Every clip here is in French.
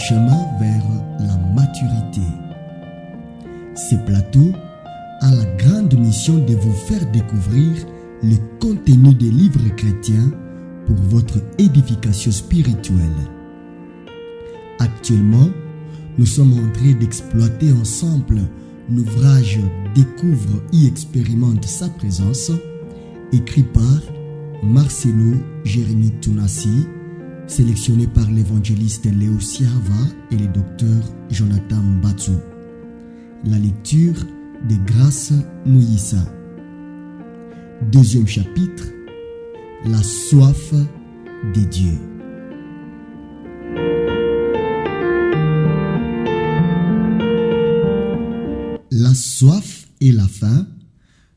chemin vers la maturité. Ce plateau a la grande mission de vous faire découvrir le contenu des livres chrétiens pour votre édification spirituelle. Actuellement, nous sommes en train d'exploiter ensemble l'ouvrage Découvre et expérimente sa présence, écrit par Marcelo Jérémy Tounassi, sélectionné par l'évangéliste Léo Siava et le docteur Jonathan Mbatsou. La lecture de Grâce Mouyissa. Deuxième chapitre, la soif de Dieu. La soif et la faim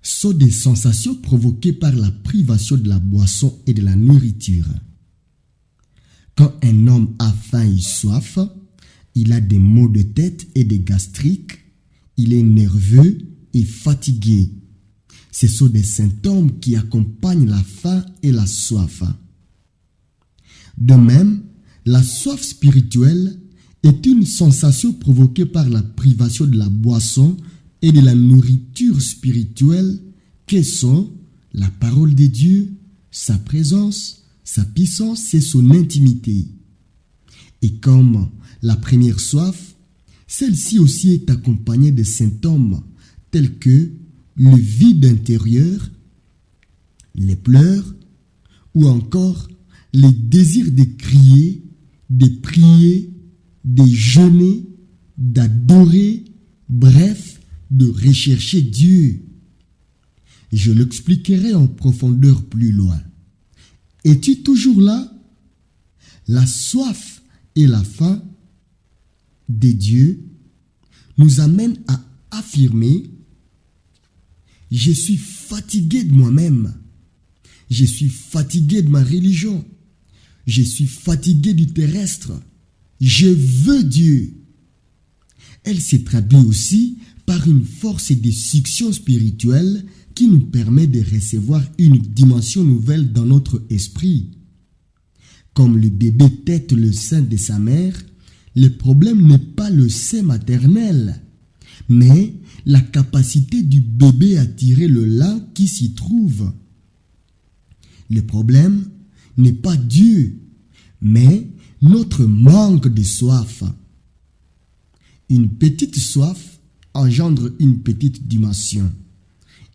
sont des sensations provoquées par la privation de la boisson et de la nourriture. Quand un homme a faim et soif, il a des maux de tête et des gastriques, il est nerveux et fatigué. Ce sont des symptômes qui accompagnent la faim et la soif. De même, la soif spirituelle est une sensation provoquée par la privation de la boisson et de la nourriture spirituelle que sont la parole de Dieu, sa présence, sa puissance et son intimité. Et comme la première soif, celle-ci aussi est accompagnée de symptômes tels que le vide intérieur, les pleurs ou encore les désirs de crier, de prier, de jeûner, d'adorer, bref, de rechercher Dieu. Je l'expliquerai en profondeur plus loin. Es-tu toujours là? La soif et la faim de Dieu nous amènent à affirmer: je suis fatigué de moi-même, je suis fatigué de ma religion, je suis fatigué du terrestre, je veux Dieu. Elle se traduit aussi par une force de succion spirituelle qui nous permet de recevoir une dimension nouvelle dans notre esprit. Comme le bébé tète le sein de sa mère, le problème n'est pas le sein maternel, mais la capacité du bébé à tirer le lait qui s'y trouve. Le problème n'est pas Dieu, mais notre manque de soif. Une petite soif engendre une petite dimension,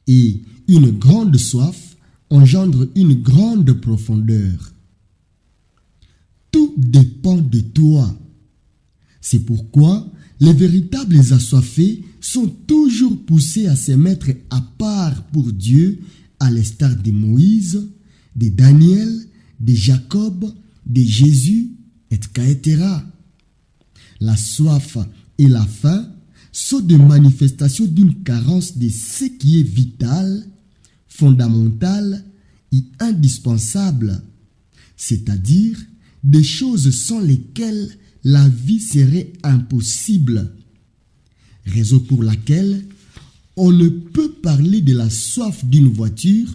et une grande soif engendre une grande profondeur. Tout dépend de toi. C'est pourquoi les véritables assoiffés sont toujours poussés à se mettre à part pour Dieu, à l'instar de Moïse, de Daniel, de Jacob, de Jésus, etc. La soif et la faim sont des manifestations d'une carence de ce qui est vital, fondamental et indispensable, c'est-à-dire des choses sans lesquelles la vie serait impossible. Raison pour laquelle on ne peut parler de la soif d'une voiture,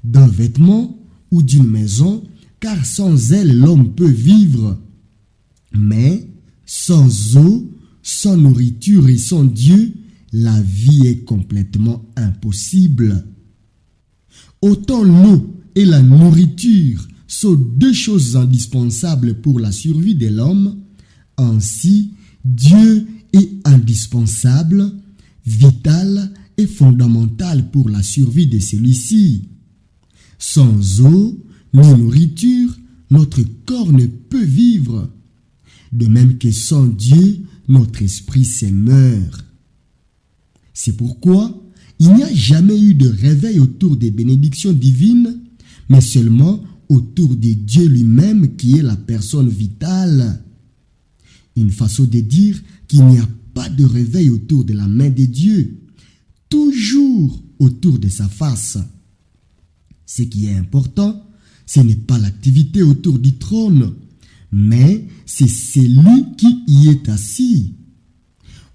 d'un vêtement ou d'une maison, car sans elle l'homme peut vivre. Mais sans eau, sans nourriture et sans Dieu, la vie est complètement impossible. Autant l'eau et la nourriture sont deux choses indispensables pour la survie de l'homme, ainsi Dieu est indispensable, vital et fondamental pour la survie de celui-ci. Sans eau ni nourriture, notre corps ne peut vivre. De même que sans Dieu, notre esprit se meurt. C'est pourquoi il n'y a jamais eu de réveil autour des bénédictions divines, mais seulement autour de Dieu lui-même qui est la personne vitale. Une façon de dire qu'il n'y a pas de réveil autour de la main de Dieu, toujours autour de sa face. Ce qui est important, ce n'est pas l'activité autour du trône, mais c'est celui qui y est assis.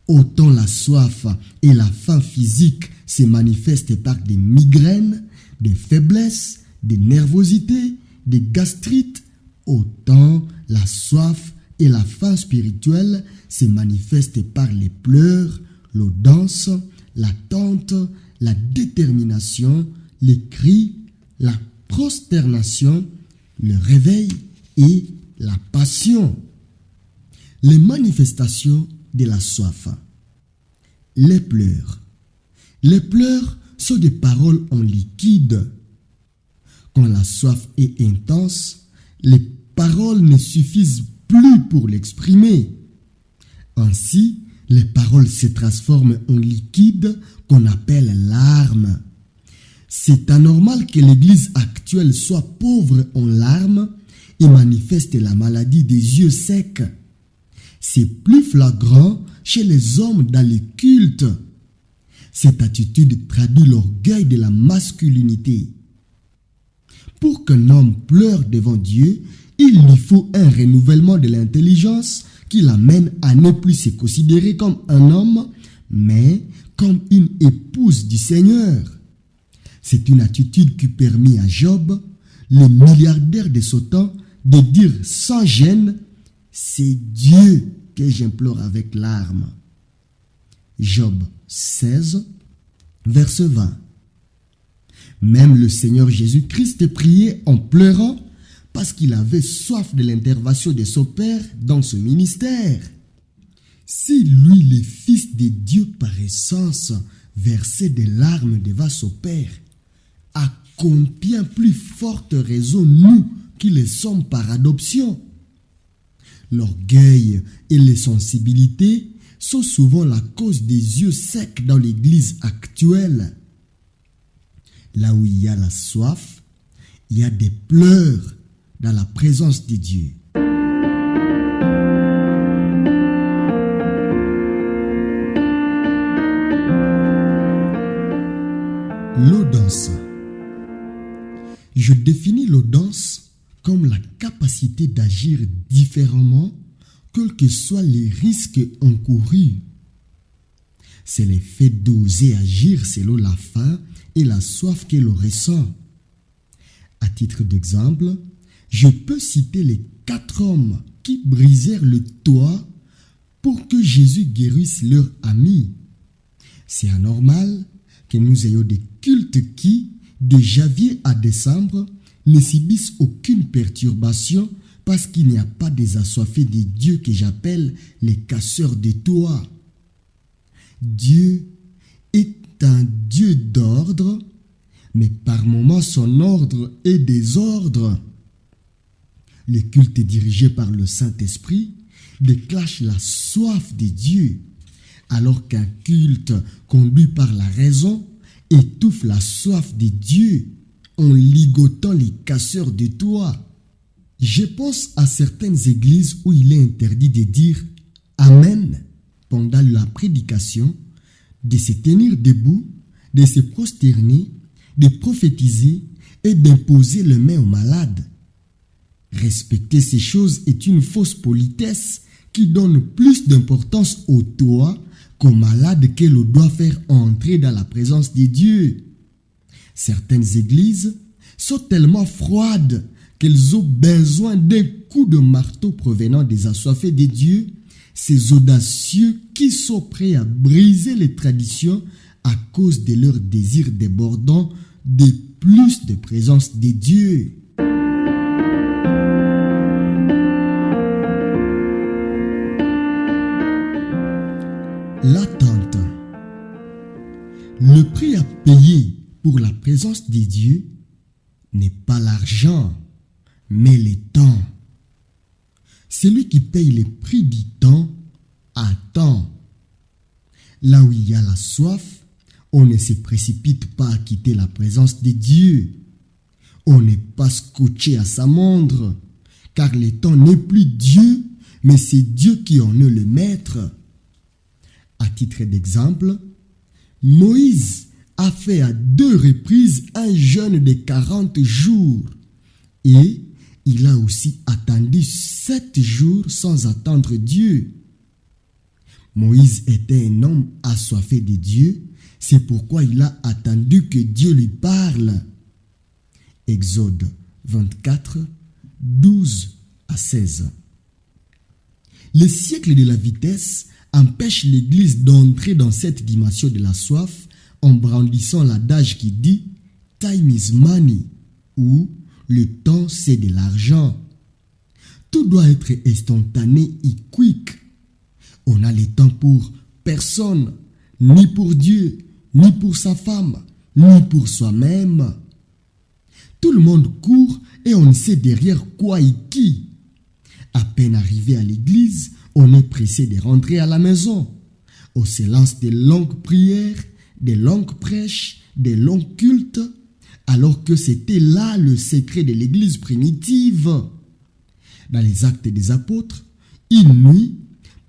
Autant la soif et la faim physique se manifestent par des migraines, des faiblesses, des nervosités, des gastrites, autant la soif et la faim spirituelle se manifeste par les pleurs, l'audience, l'attente, la détermination, les cris, la prosternation, le réveil et la passion. Les manifestations de la soif. Les pleurs. Les pleurs sont des paroles en liquide. Quand la soif est intense, les paroles ne suffisent plus pour l'exprimer. Ainsi, les paroles se transforment en liquide qu'on appelle larmes. C'est anormal que l'Église actuelle soit pauvre en larmes et manifeste la maladie des yeux secs. C'est plus flagrant chez les hommes dans les cultes. Cette attitude traduit l'orgueil de la masculinité. Pour qu'un homme pleure devant Dieu, il lui faut un renouvellement de l'intelligence qui l'amène à ne plus se considérer comme un homme, mais comme une épouse du Seigneur. C'est une attitude qui permit à Job, le milliardaire de son temps, de dire sans gêne, « C'est Dieu que j'implore avec larmes. » Job 16, verset 20. Même le Seigneur Jésus-Christ priait en pleurant parce qu'il avait soif de l'intervention de son Père dans ce ministère. Si lui, le Fils de Dieu par essence, versait des larmes devant son Père, à combien plus forte raison nous qui le sommes par adoption? L'orgueil et les sensibilités sont souvent la cause des yeux secs dans l'Église actuelle. Là où il y a la soif, il y a des pleurs dans la présence de Dieu. L'audience. Je définis l'audience comme la capacité d'agir différemment, quels que soient les risques encourus. C'est le fait d'oser agir selon la faim et la soif qu'elle ressent. À titre d'exemple, je peux citer les 4 hommes qui brisèrent le toit pour que Jésus guérisse leur ami. C'est anormal que nous ayons des cultes qui, de janvier à décembre, ne subissent aucune perturbation parce qu'il n'y a pas des assoiffés de Dieu que j'appelle les casseurs de toits. Dieu est un Dieu d'ordre, mais par moments son ordre est désordre. Le culte dirigé par le Saint-Esprit déclenche la soif de Dieu, alors qu'un culte conduit par la raison étouffe la soif de Dieu en ligotant les casseurs de toits. Je pense à certaines églises où il est interdit de dire « Amen » pendant la prédication, de se tenir debout, de se prosterner, de prophétiser et d'imposer les mains aux malades. Respecter ces choses est une fausse politesse qui donne plus d'importance au toit qu'aux malades que l'on doit faire entrer dans la présence de Dieu. Certaines églises sont tellement froides qu'elles ont besoin d'un coup de marteau provenant des assoiffés de Dieu, ces audacieux qui sont prêts à briser les traditions à cause de leur désir débordant de plus de présence de Dieu. L'attente. Le prix à payer pour la présence de Dieu n'est pas l'argent, mais le temps. Celui qui paye le prix du temps attend. Là où il y a la soif, on ne se précipite pas à quitter la présence de Dieu. On n'est pas scotché à sa montre, car le temps n'est plus Dieu, mais c'est Dieu qui en est le maître. À titre d'exemple, Moïse a fait à 2 reprises un jeûne de 40 jours et il a aussi attendu 7 jours sans attendre Dieu. Moïse était un homme assoiffé de Dieu, c'est pourquoi il a attendu que Dieu lui parle. Exode 24, 12 à 16. Les siècles de la vitesse empêchent l'Église d'entrer dans cette dimension de la soif en brandissant l'adage qui dit « Time is money » ou « Le temps c'est de l'argent ». Tout doit être instantané et quick. On a le temps pour personne, ni pour Dieu, ni pour sa femme, ni pour soi-même. Tout le monde court et on ne sait derrière quoi et qui. À peine arrivé à l'église, on est pressé de rentrer à la maison. On se lance des longues prières, des longues prêches, des longs cultes, alors que c'était là le secret de l'église primitive. Dans les Actes des Apôtres, une nuit,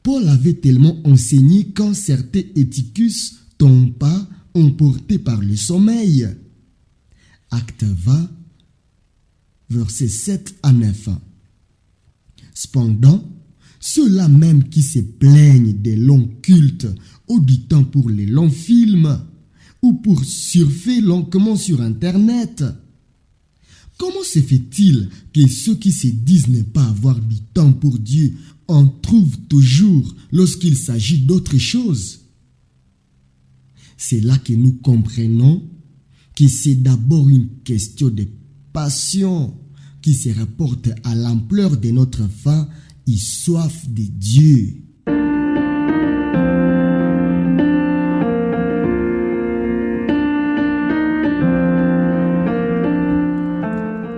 Paul avait tellement enseigné qu'un certain Eutychus tomba emporté par le sommeil. Acte 20, versets 7 à 9. Cependant, ceux-là même qui se plaignent des longs cultes ou du temps pour les longs films ou pour surfer longuement sur Internet, comment se fait-il que ceux qui se disent ne pas avoir du temps pour Dieu en trouvent toujours lorsqu'il s'agit d'autre chose? C'est là que nous comprenons que c'est d'abord une question de passion qui se rapporte à l'ampleur de notre faim et soif de Dieu.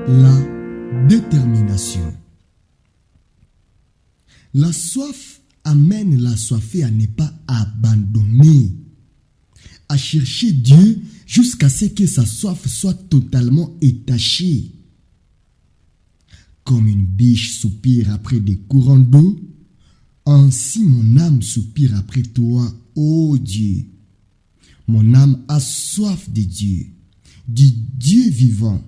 La détermination. La soif amène l'assoiffé à ne pas abandonner, à chercher Dieu jusqu'à ce que sa soif soit totalement étachée. Comme une biche soupire après des courants d'eau, ainsi mon âme soupire après toi, ô Dieu. Mon âme a soif de Dieu, du Dieu vivant.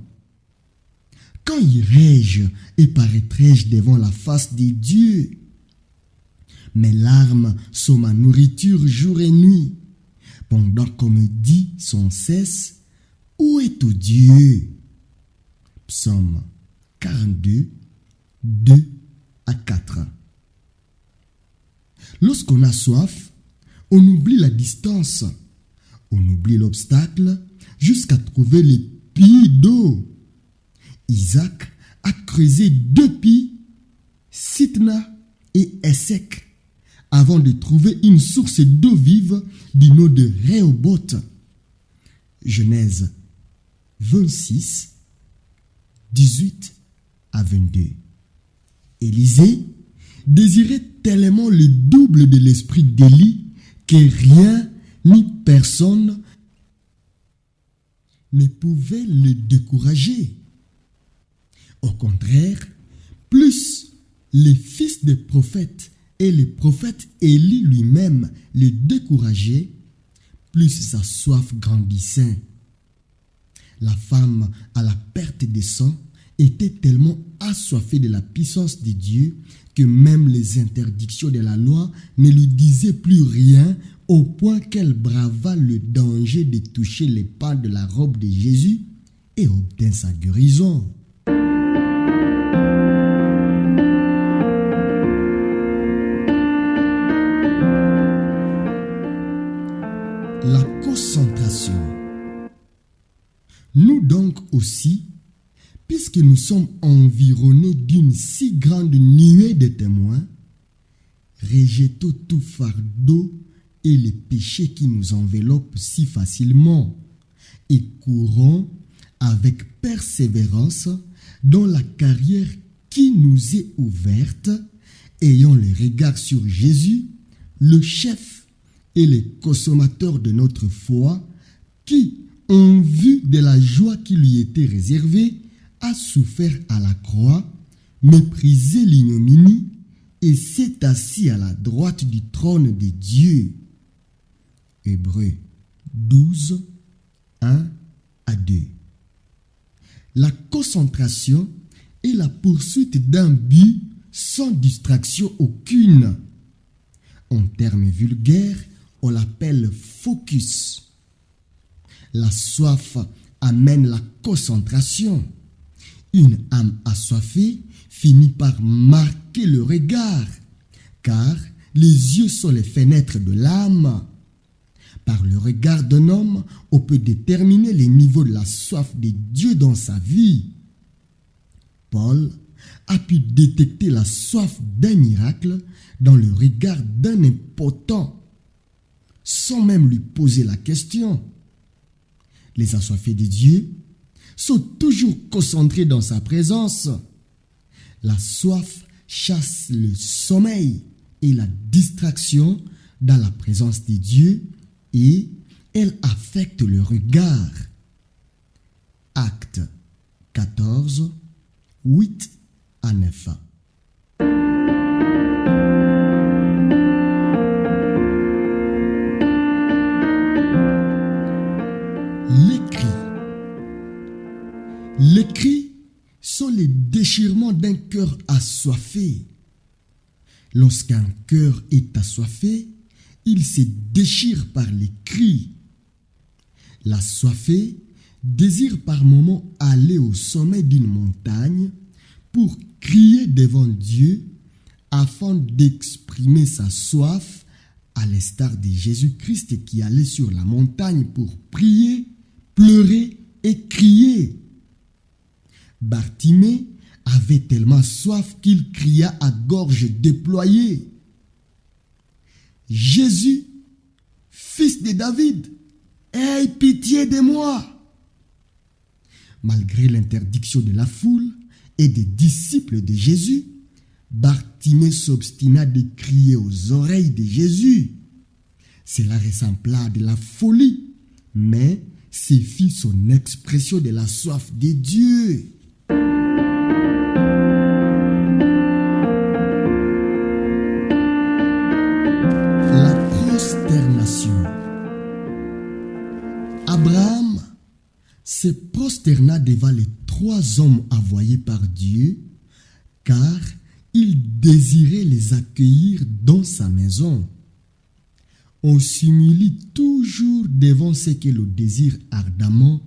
Quand irai-je et paraîtrai-je devant la face de Dieu? Mes larmes sont ma nourriture jour et nuit, pendant qu'on me dit sans cesse, où est ton Dieu? Psaume 42, 2 à 4. Lorsqu'on a soif, on oublie la distance, on oublie l'obstacle jusqu'à trouver les puits d'eau. Isaac a creusé 2 puits, Sitna et Essek, avant de trouver une source d'eau vive du nom de Rehoboth. Genèse 26, 18 à 22. Élisée désirait tellement le double de l'esprit d'Élie que rien ni personne ne pouvait le décourager. Au contraire, plus les fils des prophètes et le prophète Élie lui-même le décourageaient, plus sa soif grandissait. La femme à la perte de sang était tellement assoiffée de la puissance de Dieu que même les interdictions de la loi ne lui disaient plus rien, au point qu'elle brava le danger de toucher les pans de la robe de Jésus et obtint sa guérison. La concentration. Nous donc aussi, puisque nous sommes environnés d'une si grande nuée de témoins, rejetons tout fardeau et les péchés qui nous enveloppent si facilement et courons avec persévérance dans la carrière qui nous est ouverte, ayant le regard sur Jésus, le chef et le consommateur de notre foi, qui, en vue de la joie qui lui était réservée, a souffert à la croix, méprisé l'ignominie et s'est assis à la droite du trône de Dieu. Hébreux 12, 1 à 2. La concentration est la poursuite d'un but sans distraction aucune. En termes vulgaires, on l'appelle focus. La soif amène la concentration. Une âme assoiffée finit par marquer le regard, car les yeux sont les fenêtres de l'âme. Par le regard d'un homme, on peut déterminer les niveaux de la soif de Dieu dans sa vie. Paul a pu détecter la soif d'un miracle dans le regard d'un impotent, sans même lui poser la question. Les assoiffés de Dieu sont toujours concentrés dans sa présence. La soif chasse le sommeil et la distraction dans la présence de Dieu et elle affecte le regard. Actes 14, 8 à 9. Les cris sont les déchirements d'un cœur assoiffé. Lorsqu'un cœur est assoiffé, il se déchire par les cris. L'assoiffé désire par moments aller au sommet d'une montagne pour crier devant Dieu afin d'exprimer sa soif, à l'instar de Jésus-Christ qui allait sur la montagne pour prier, pleurer et crier. Bartimée avait tellement soif qu'il cria à gorge déployée: Jésus, fils de David, aie pitié de moi. Malgré l'interdiction de la foule et des disciples de Jésus, Bartimée s'obstina de crier aux oreilles de Jésus. Cela ressembla à de la folie, mais ce fut son expression de la soif de Dieu. La prosternation. Abraham se prosterna devant les 3 hommes envoyés par Dieu, car il désirait les accueillir dans sa maison. On s'humilie toujours devant ce que l'on désire ardemment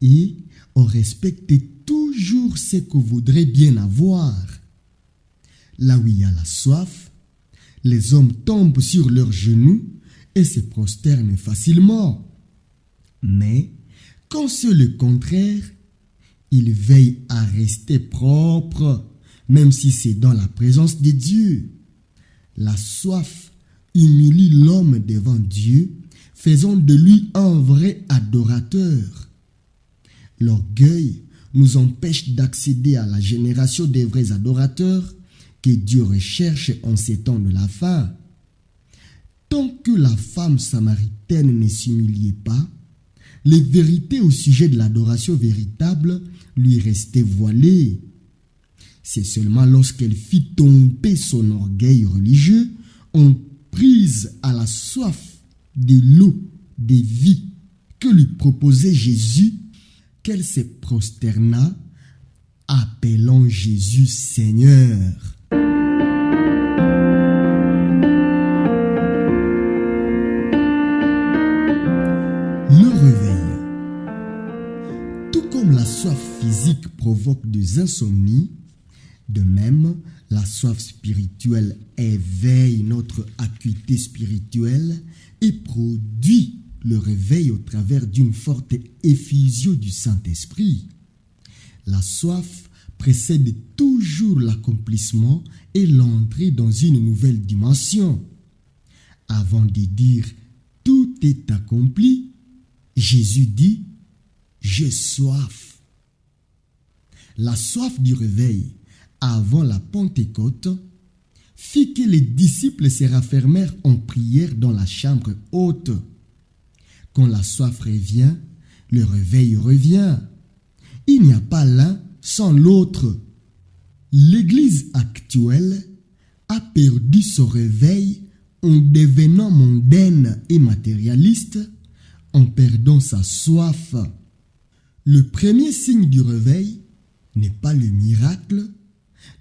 et on respecte toujours ce qu'on voudrait bien avoir. Là où il y a la soif, les hommes tombent sur leurs genoux et se prosternent facilement. Mais quand c'est le contraire, ils veillent à rester propres, même si c'est dans la présence de Dieu. La soif humilie l'homme devant Dieu, faisant de lui un vrai adorateur. L'orgueil nous empêche d'accéder à la génération des vrais adorateurs que Dieu recherche en ces temps de la fin. Tant que la femme samaritaine ne s'humiliait pas, les vérités au sujet de l'adoration véritable lui restaient voilées. C'est seulement lorsqu'elle fit tomber son orgueil religieux, en prise à la soif de l'eau de vie que lui proposait Jésus, qu'elle se prosterna, appelant Jésus Seigneur. Le réveil. Tout comme la soif physique provoque des insomnies, de même, la soif spirituelle éveille notre acuité spirituelle et produit le réveil au travers d'une forte effusion du Saint-Esprit. La soif précède toujours l'accomplissement et l'entrée dans une nouvelle dimension. Avant de dire « tout est accompli », Jésus dit « j'ai soif ». La soif du réveil avant la Pentecôte fit que les disciples se raffermèrent en prière dans la chambre haute. Quand la soif revient, le réveil revient. Il n'y a pas l'un sans l'autre. L'Église actuelle a perdu son réveil en devenant mondaine et matérialiste, en perdant sa soif. Le premier signe du réveil n'est pas le miracle,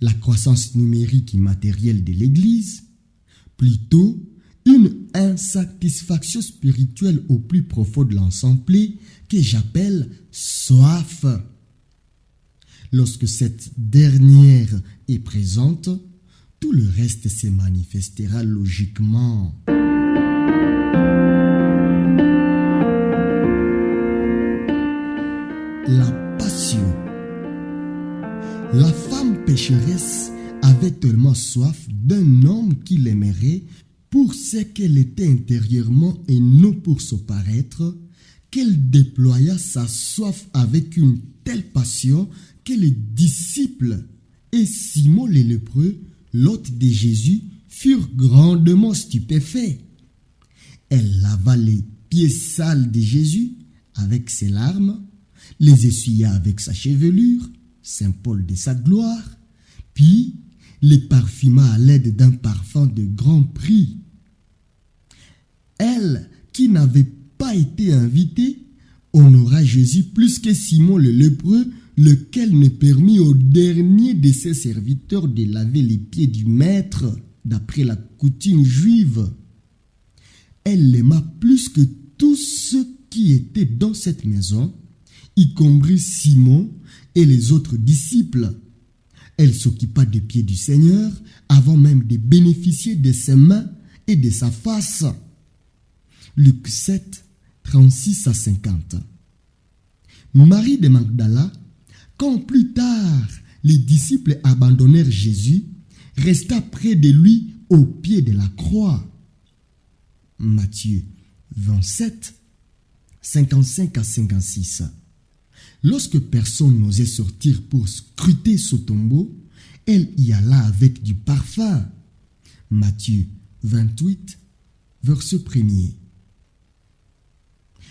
la croissance numérique et matérielle de l'Église, plutôt une insatisfaction spirituelle au plus profond de l'ensemble que j'appelle soif. Lorsque cette dernière est présente, tout le reste se manifestera logiquement. La passion. La femme pécheresse avait tellement soif d'un homme qui l'aimerait pour ce qu'elle était intérieurement et non pour se paraître, qu'elle déploya sa soif avec une telle passion que les disciples et Simon le lépreux, l'hôte de Jésus, furent grandement stupéfaits. Elle lava les pieds sales de Jésus avec ses larmes, les essuya avec sa chevelure, symbole de sa gloire, puis les parfuma à l'aide d'un parfum de grand prix. Elle, qui n'avait pas été invitée, honora Jésus plus que Simon le lépreux, lequel ne permit au dernier de ses serviteurs de laver les pieds du maître, d'après la coutume juive. Elle l'aima plus que tous ceux qui étaient dans cette maison, y compris Simon et les autres disciples. Elle s'occupa des pieds du Seigneur avant même de bénéficier de ses mains et de sa face. Luc 7, 36 à 50. Marie de Magdala, quand plus tard les disciples abandonnèrent Jésus, resta près de lui au pied de la croix. Matthieu 27, 55 à 56. Lorsque personne n'osait sortir pour scruter ce tombeau, elle y alla avec du parfum. Matthieu 28, verset 1er.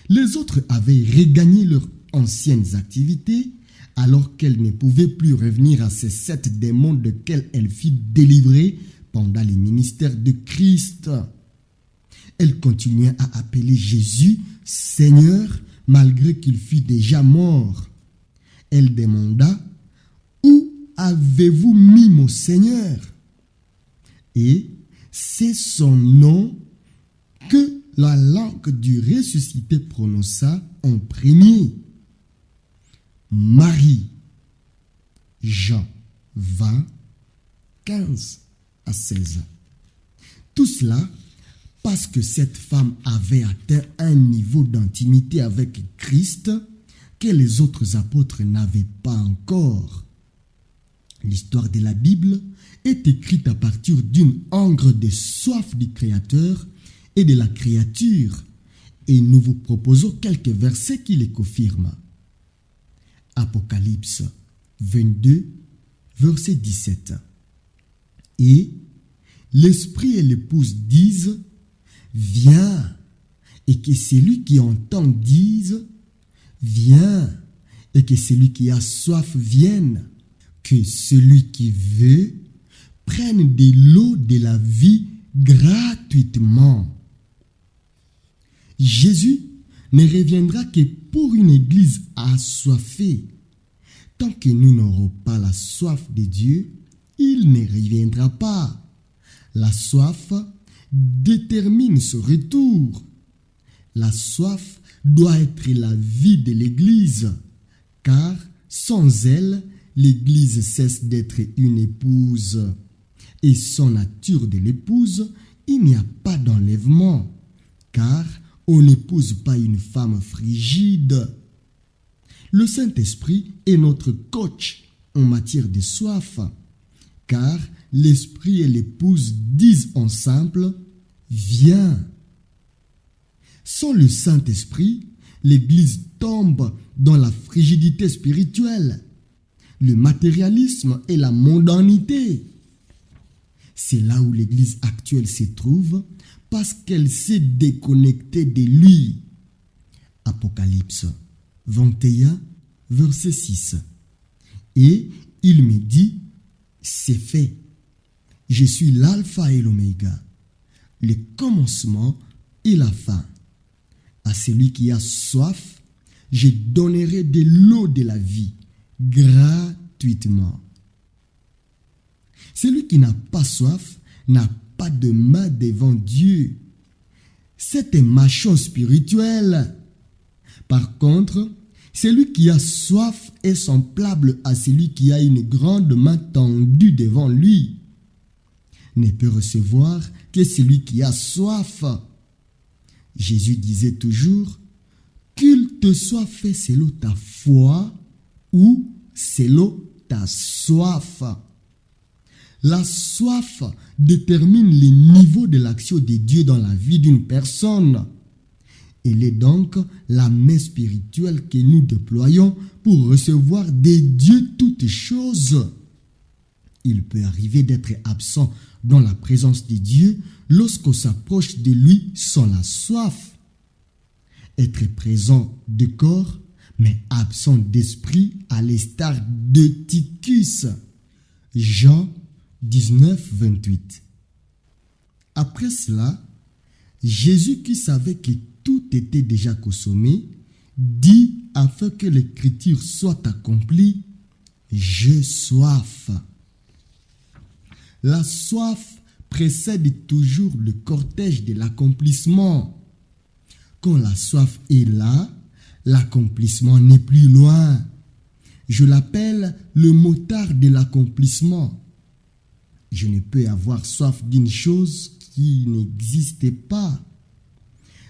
Les autres avaient regagné leurs anciennes activités alors qu'elle ne pouvait plus revenir à ces 7 démons desquels elle fut délivrée pendant le ministère de Christ. Elle continuait à appeler Jésus Seigneur malgré qu'il fût déjà mort. Elle demanda « Où avez-vous mis mon Seigneur ?» Et c'est son nom que la langue du ressuscité prononça en premier. Marie. Jean 20, 15 à 16. Tout cela parce que cette femme avait atteint un niveau d'intimité avec Christ que les autres apôtres n'avaient pas encore. L'histoire de la Bible est écrite à partir d'une hongre de soif du Créateur et de la créature, et nous vous proposons quelques versets qui les confirment. Apocalypse 22, verset 17. Et l'Esprit et l'épouse disent « Viens », et que celui qui entend dise « Viens », et que celui qui a soif vienne, que celui qui veut prenne de l'eau de la vie gratuitement. Jésus ne reviendra que pour une église assoiffée. Tant que nous n'aurons pas la soif de Dieu, il ne reviendra pas. La soif détermine ce retour. La soif doit être la vie de l'église, car sans elle, l'église cesse d'être une épouse. Et sans nature de l'épouse, il n'y a pas d'enlèvement, car on n'épouse pas une femme frigide. Le Saint-Esprit est notre coach en matière de soif, car l'Esprit et l'épouse disent ensemble « Viens ». Sans le Saint-Esprit, l'Église tombe dans la frigidité spirituelle, le matérialisme et la mondanité. C'est là où l'Église actuelle se trouve parce qu'elle s'est déconnectée de lui. Apocalypse 21, verset 6. Et il me dit, c'est fait. Je suis l'alpha et l'oméga, le commencement et la fin. À celui qui a soif, je donnerai de l'eau de la vie gratuitement. Celui qui n'a pas soif n'a pas de main devant Dieu. C'est un machon spirituel. Par contre, celui qui a soif est semblable à celui qui a une grande main tendue devant lui. ne peut recevoir que celui qui a soif. Jésus disait toujours, qu'il te soit fait selon ta foi ou selon ta soif. La soif détermine le niveau de l'action de Dieu dans la vie d'une personne. Elle est donc la main spirituelle que nous déployons pour recevoir de Dieu toutes choses. Il peut arriver d'être absent dans la présence de Dieu lorsqu'on s'approche de lui sans la soif. Être présent de corps, mais absent d'esprit, à l'instar de Tychus. Jean 19, 28. Après cela, Jésus, qui savait que tout était déjà consommé, dit afin que l'écriture soit accomplie, « J'ai soif ». La soif précède toujours le cortège de l'accomplissement. Quand la soif est là, l'accomplissement n'est plus loin. Je l'appelle le motard de l'accomplissement. Je ne peux avoir soif d'une chose qui n'existe pas.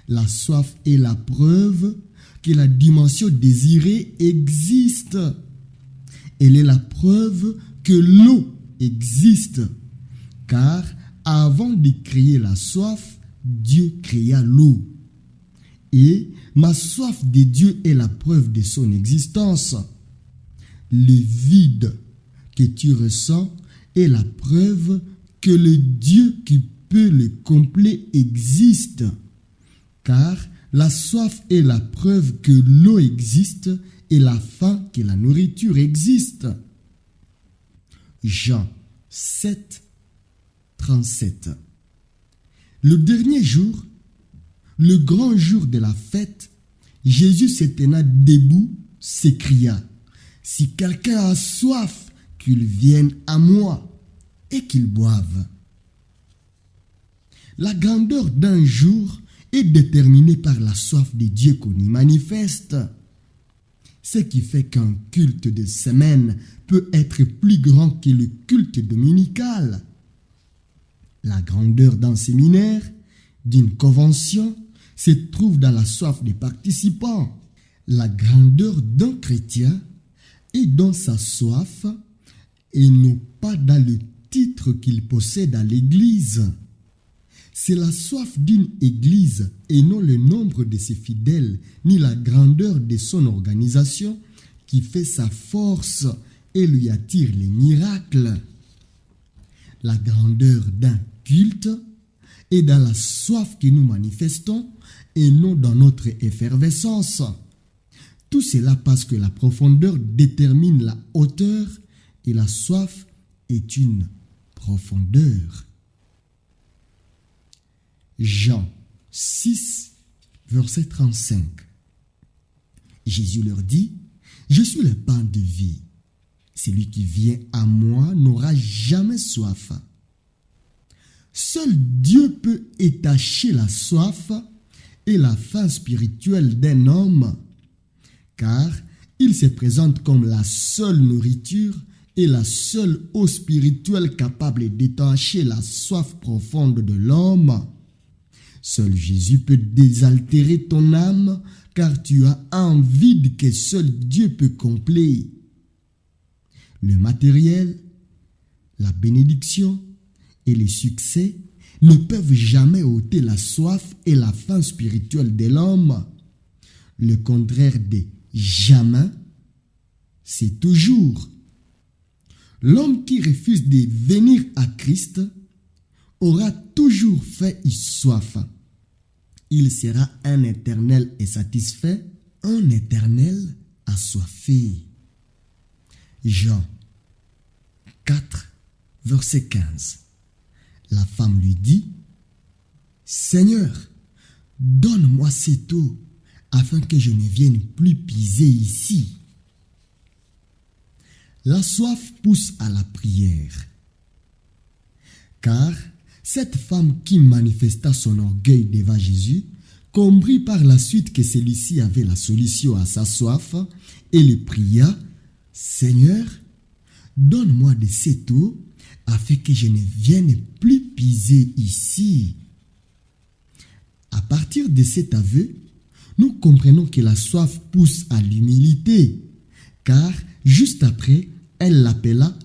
La soif est la preuve que la dimension désirée existe. Elle est la preuve que l'eau existe. Car avant de créer la soif, Dieu créa l'eau. Et ma soif de Dieu est la preuve de son existence. Le vide que tu ressens est la preuve que le Dieu qui peut le combler existe. Car la soif est la preuve que l'eau existe et la faim que la nourriture existe. Jean 7, 37. Le dernier jour, le grand jour de la fête, Jésus se tenant debout, s'écria, « Si quelqu'un a soif, qu'il vienne à moi et qu'il boive. » La grandeur d'un jour est déterminée par la soif de Dieu qu'on y manifeste. Ce qui fait qu'un culte de semaine peut être plus grand que le culte dominical. La grandeur d'un séminaire, d'une convention, se trouve dans la soif des participants. La grandeur d'un chrétien est dans sa soif et non pas dans le titre qu'il possède à l'Église. C'est la soif d'une Église et non le nombre de ses fidèles ni la grandeur de son organisation qui fait sa force et lui attire les miracles. La grandeur d'un culte est dans la soif que nous manifestons et non dans notre effervescence. Tout cela parce que la profondeur détermine la hauteur et la soif est une profondeur. Jean 6, verset 35. Jésus leur dit, « Je suis le pain de vie. Celui qui vient à moi n'aura jamais soif. » Seul Dieu peut étacher la soif et la faim spirituelle d'un homme, car il se présente comme la seule nourriture et la seule eau spirituelle capable d'étancher la soif profonde de l'homme. Seul Jésus peut désaltérer ton âme, car tu as un vide que seul Dieu peut combler. Le matériel, la bénédiction et le succès ne peuvent jamais ôter la soif et la faim spirituelle de l'homme. Le contraire de jamais, c'est toujours. L'homme qui refuse de venir à Christ aura toujours faim et soif. Il sera un éternel insatisfait, un éternel assoiffé. Jean 4, verset 15. La femme lui dit, « Seigneur, donne-moi cette eau, afin que je ne vienne plus puiser ici. » La soif pousse à la prière. Car cette femme qui manifesta son orgueil devant Jésus comprit par la suite que celui-ci avait la solution à sa soif et le pria, « Seigneur, donne-moi de cette eau, afin que je ne vienne plus piser ici. À partir de cet aveu, nous comprenons que la soif pousse à l'humilité, car juste après, elle l'appela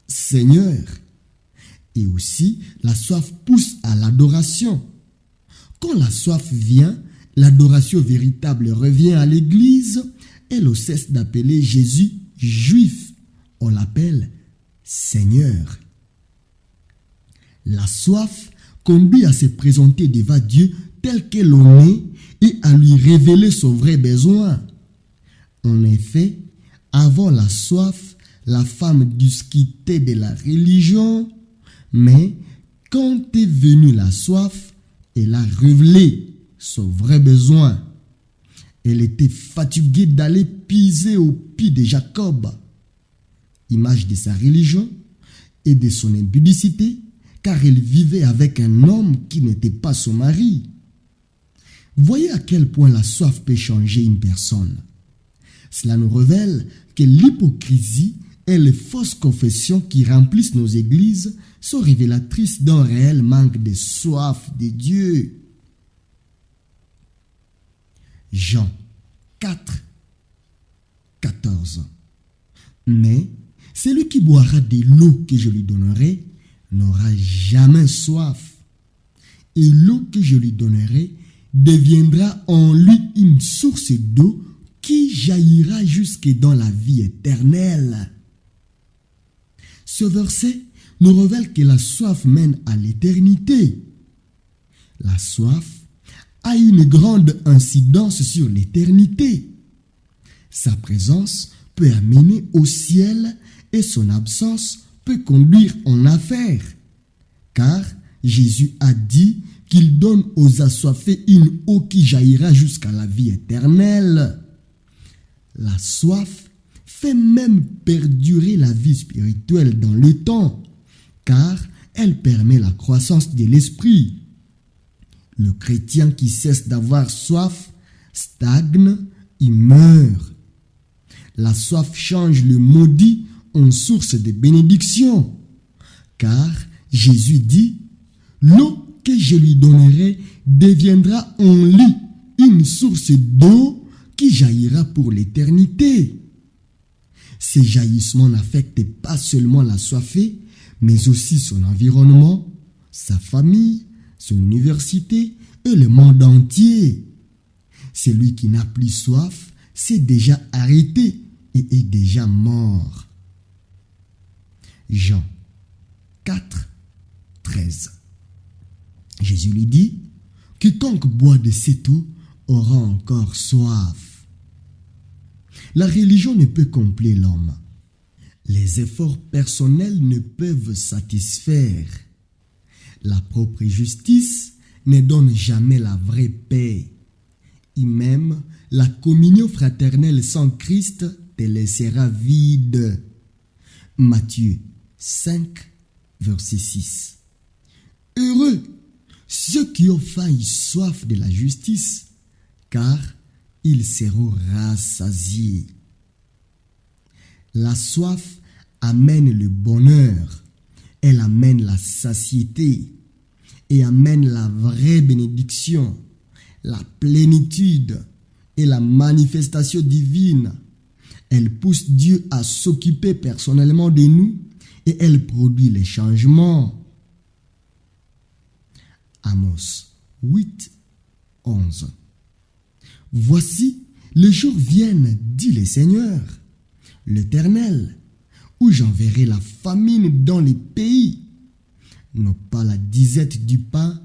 Seigneur. Et aussi, la soif pousse à l'adoration. Quand la soif vient, l'adoration véritable revient à l'Église et l'on cesse d'appeler Jésus juif. On l'appelle Seigneur. La soif conduit à se présenter devant Dieu tel que l'on est et à lui révéler son vrai besoin. En effet, avant la soif, la femme discutait de la religion, mais quand est venue la soif, elle a révélé son vrai besoin. Elle était fatiguée d'aller piser au pied de Jacob, image de sa religion et de son impudicité, car elle vivait avec un homme qui n'était pas son mari. Voyez à quel point la soif peut changer une personne. Cela nous révèle que l'hypocrisie et les fausses confessions qui remplissent nos églises sont révélatrices d'un réel manque de soif de Dieu. Jean 4, 14. Mais celui qui boira de l'eau que je lui donnerai n'aura jamais soif. Et l'eau que je lui donnerai deviendra en lui une source d'eau qui jaillira jusque dans la vie éternelle. Ce verset nous révèle que la soif mène à l'éternité. La soif a une grande incidence sur l'éternité. Sa présence peut amener au ciel et son absence peut conduire en enfer. Car Jésus a dit qu'il donne aux assoiffés une eau qui jaillira jusqu'à la vie éternelle. La soif fait même perdurer la vie spirituelle dans le temps, car elle permet la croissance de l'esprit. Le chrétien qui cesse d'avoir soif stagne, il meurt. La soif change le maudit en source de bénédiction, car Jésus dit « L'eau que je lui donnerai deviendra en lui une source d'eau qui jaillira pour l'éternité. » Ces jaillissements n'affectent pas seulement l'assoiffé, mais aussi son environnement, sa famille, son université et le monde entier. Celui qui n'a plus soif s'est déjà arrêté et est déjà mort. Jean 4, 13. Jésus lui dit, « Quiconque boit de cette eau aura encore soif. » La religion ne peut combler l'homme. Les efforts personnels ne peuvent satisfaire. La propre justice ne donne jamais la vraie paix. Et même la communion fraternelle sans Christ te laissera vide. Matthieu 5, verset 6. Heureux ceux qui ont faim et soif de la justice, car ils seront rassasiés. La soif amène le bonheur, elle amène la satiété et amène la vraie bénédiction, la plénitude et la manifestation divine. Elle pousse Dieu à s'occuper personnellement de nous et elle produit les changements. Amos 8, 11. Voici, les jours viennent, dit le Seigneur, l'Éternel, où j'enverrai la famine dans les pays, non pas la disette du pain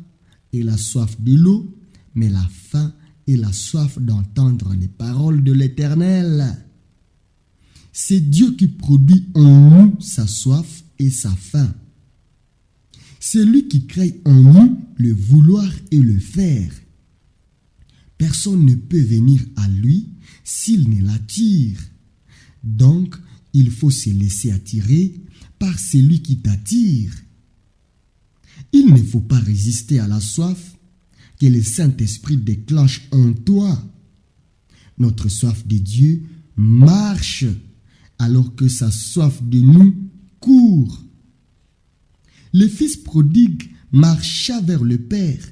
et la soif de l'eau, mais la faim et la soif d'entendre les paroles de l'Éternel. C'est Dieu qui produit en nous sa soif et sa faim. C'est lui qui crée en nous le vouloir et le faire. Personne ne peut venir à lui s'il ne l'attire. Donc, il faut se laisser attirer par celui qui t'attire. Il ne faut pas résister à la soif que le Saint-Esprit déclenche en toi. Notre soif de Dieu marche alors que sa soif de nous court. Le fils prodigue marcha vers le père,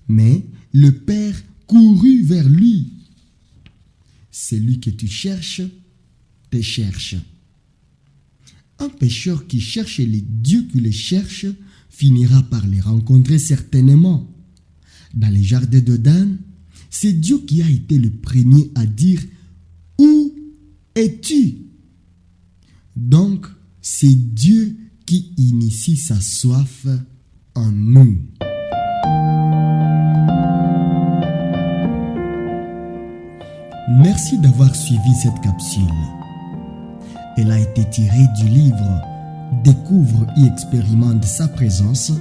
mais le père courut vers lui. Celui que tu cherches, te cherche. Un pécheur qui cherche les dieux qui le cherchent finira par les rencontrer certainement. Dans les jardins d'Éden, c'est Dieu qui a été le premier à dire « Où es-tu » Donc, c'est Dieu qui initie sa soif en nous. Merci d'avoir suivi cette capsule. Elle a été tirée du livre « Découvre et expérimente sa présence »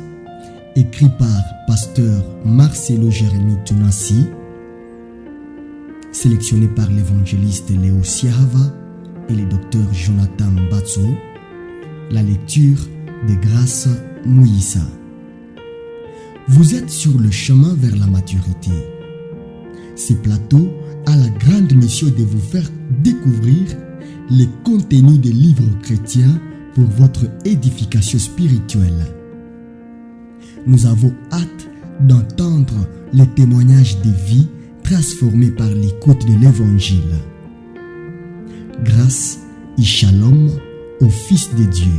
écrit par pasteur Marcelo Jérémy Tunasi, sélectionné par l'évangéliste Léo Siahava et le docteur Jonathan Batso. La lecture de Grâce Moïsa. Vous êtes sur le chemin vers la maturité. Ce plateau a la grande mission de vous faire découvrir les contenus des livres chrétiens pour votre édification spirituelle. Nous avons hâte d'entendre les témoignages de vie transformés par l'écoute de l'Évangile. Grâce et shalom au Fils de Dieu.